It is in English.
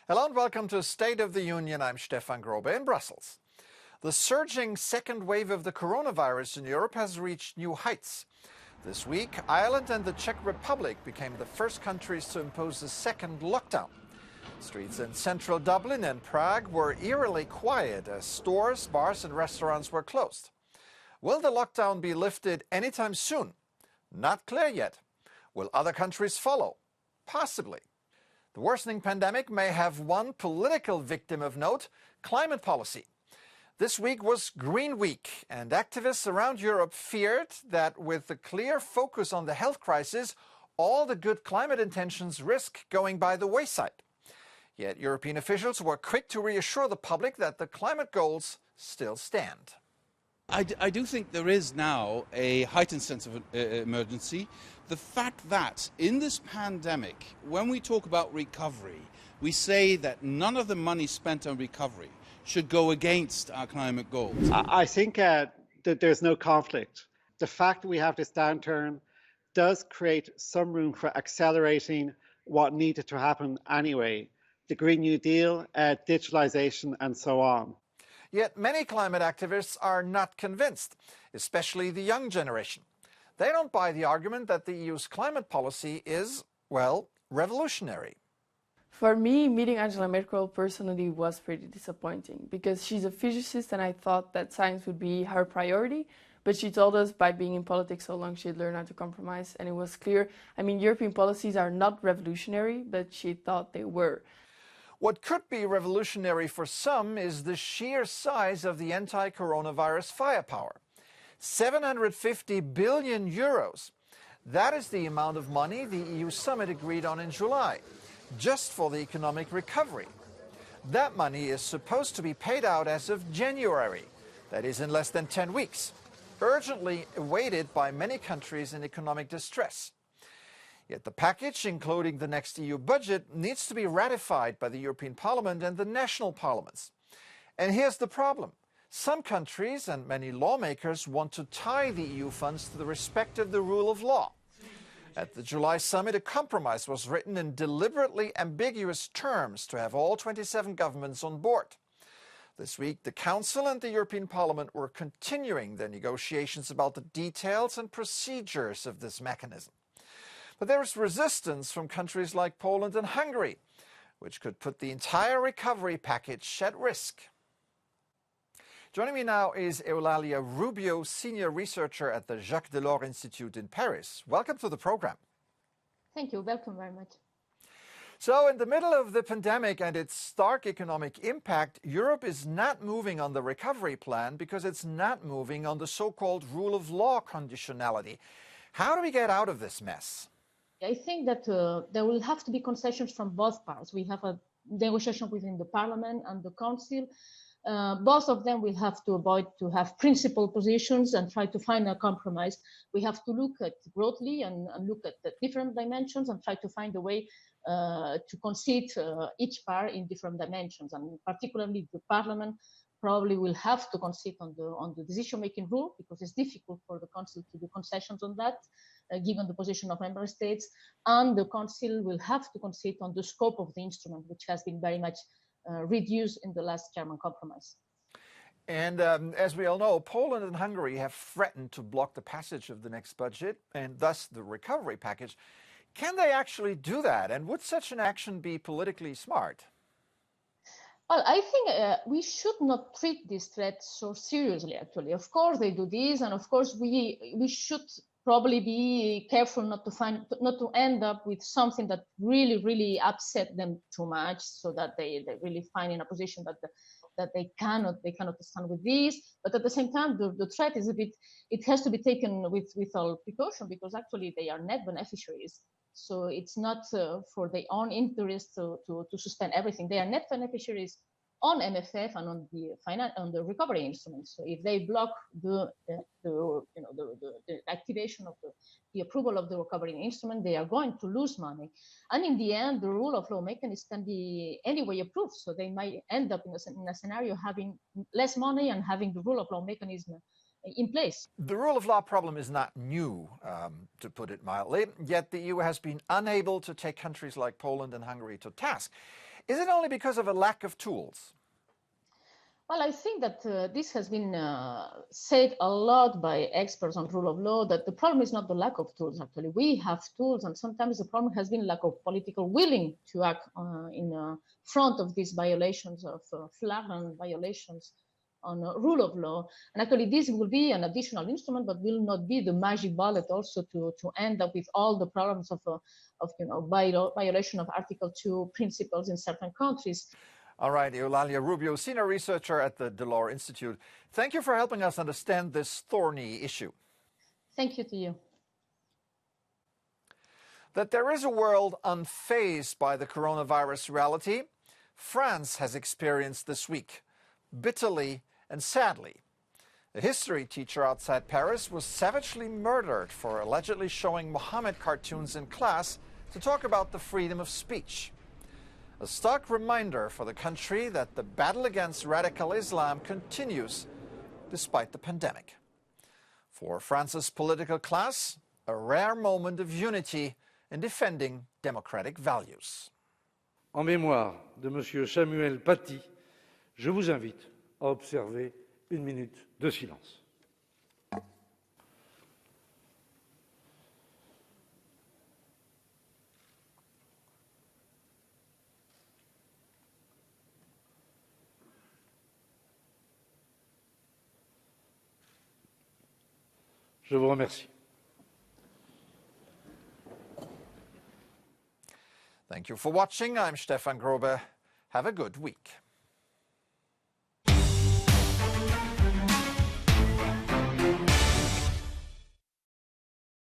Hello and welcome to State of the Union. I'm Stefan Grobe in Brussels. The surging second wave of the coronavirus in Europe has reached new heights. This week, Ireland and the Czech Republic became the first countries to impose a second lockdown. Streets in central Dublin and Prague were eerily quiet as stores, bars and restaurants were closed. Will the lockdown be lifted anytime soon? Not clear yet. Will other countries follow? Possibly. The worsening pandemic may have one political victim of note: climate policy. This week was Green Week, and activists around Europe feared that with the clear focus on the health crisis, all the good climate intentions risk going by the wayside. Yet European officials were quick to reassure the public that the climate goals still stand. I do think there is now a heightened sense of emergency. The fact that in this pandemic, when we talk about recovery, we say that none of the money spent on recovery should go against our climate goals. I think that there's no conflict. The fact that we have this downturn does create some room for accelerating what needed to happen anyway. The Green New Deal, digitalisation and so on. Yet many climate activists are not convinced, especially the young generation. They don't buy the argument that the EU's climate policy is, well, revolutionary. For me, meeting Angela Merkel personally was pretty disappointing because she's a physicist and I thought that science would be her priority. But she told us by being in politics so long she'd learn how to compromise, and it was clear. European policies are not revolutionary, but she thought they were. What could be revolutionary for some is the sheer size of the anti-coronavirus firepower. 750 billion euros. That is the amount of money the EU summit agreed on in July, just for the economic recovery. That money is supposed to be paid out as of January, that is in less than 10 weeks, urgently awaited by many countries in economic distress. Yet the package, including the next EU budget, needs to be ratified by the European Parliament and the national parliaments. And here's the problem. Some countries and many lawmakers want to tie the EU funds to the respect of the rule of law. At the July summit, a compromise was written in deliberately ambiguous terms to have all 27 governments on board. This week, the Council and the European Parliament were continuing their negotiations about the details and procedures of this mechanism. But there is resistance from countries like Poland and Hungary, which could put the entire recovery package at risk. Joining me now is Eulalia Rubio, senior researcher at the Jacques Delors Institute in Paris. Welcome to the program. Thank you. Welcome very much. So in the middle of the pandemic and its stark economic impact, Europe is not moving on the recovery plan because it's not moving on the so-called rule of law conditionality. How do we get out of this mess? I think that there will have to be concessions from both parts. We have a negotiation within the Parliament and the Council. Both of them will have to avoid to have principled positions and try to find a compromise. We have to look at broadly and look at the different dimensions and try to find a way to concede each part in different dimensions. And particularly the Parliament probably will have to concede on the decision-making rule because it's difficult for the Council to do concessions on that, given the position of member states. And the Council will have to concede on the scope of the instrument, which has been very much reduced in the last German compromise. And as we all know, Poland and Hungary have threatened to block the passage of the next budget and thus the recovery package. Can they actually do that? And would such an action be politically smart? Well, I think we should not treat this threat so seriously, actually. Of course, they do this, and of course, we should probably be careful not to end up with something that really upset them too much, so that they really find in a position that they cannot stand with this. But at the same time, the threat is it has to be taken with all precaution, because actually they are net beneficiaries. So it's not for their own interest to suspend everything. They are net beneficiaries on MFF and on the recovery instruments. So if they block the activation of the approval of the recovery instrument, they are going to lose money. And in the end, the rule of law mechanism can be anyway approved. So they might end up in a scenario having less money and having the rule of law mechanism in place. The rule of law problem is not new, to put it mildly, yet the EU has been unable to take countries like Poland and Hungary to task. Is it only because of a lack of tools? Well, I think that this has been said a lot by experts on rule of law, that the problem is not the lack of tools, actually. We have tools, and sometimes the problem has been lack of political willing to act in front of these violations of flagrant violations on rule of law. And actually, this will be an additional instrument, but will not be the magic bullet also to end up with all the problems of violation of Article 2 principles in certain countries. All right, Eulalia Rubio, senior researcher at the Delors Institute. Thank you for helping us understand this thorny issue. Thank you to you. That there is a world unfazed by the coronavirus reality, France has experienced this week, bitterly and sadly. A history teacher outside Paris was savagely murdered for allegedly showing Mohammed cartoons in class to talk about the freedom of speech. A stark reminder for the country that the battle against radical Islam continues despite the pandemic. For France's political class, a rare moment of unity in defending democratic values. En mémoire de M. Samuel Paty, je vous invite à observer une minute de silence. Je vous remercie. Thank you for watching. I'm Stefan Grobe. Have a good week.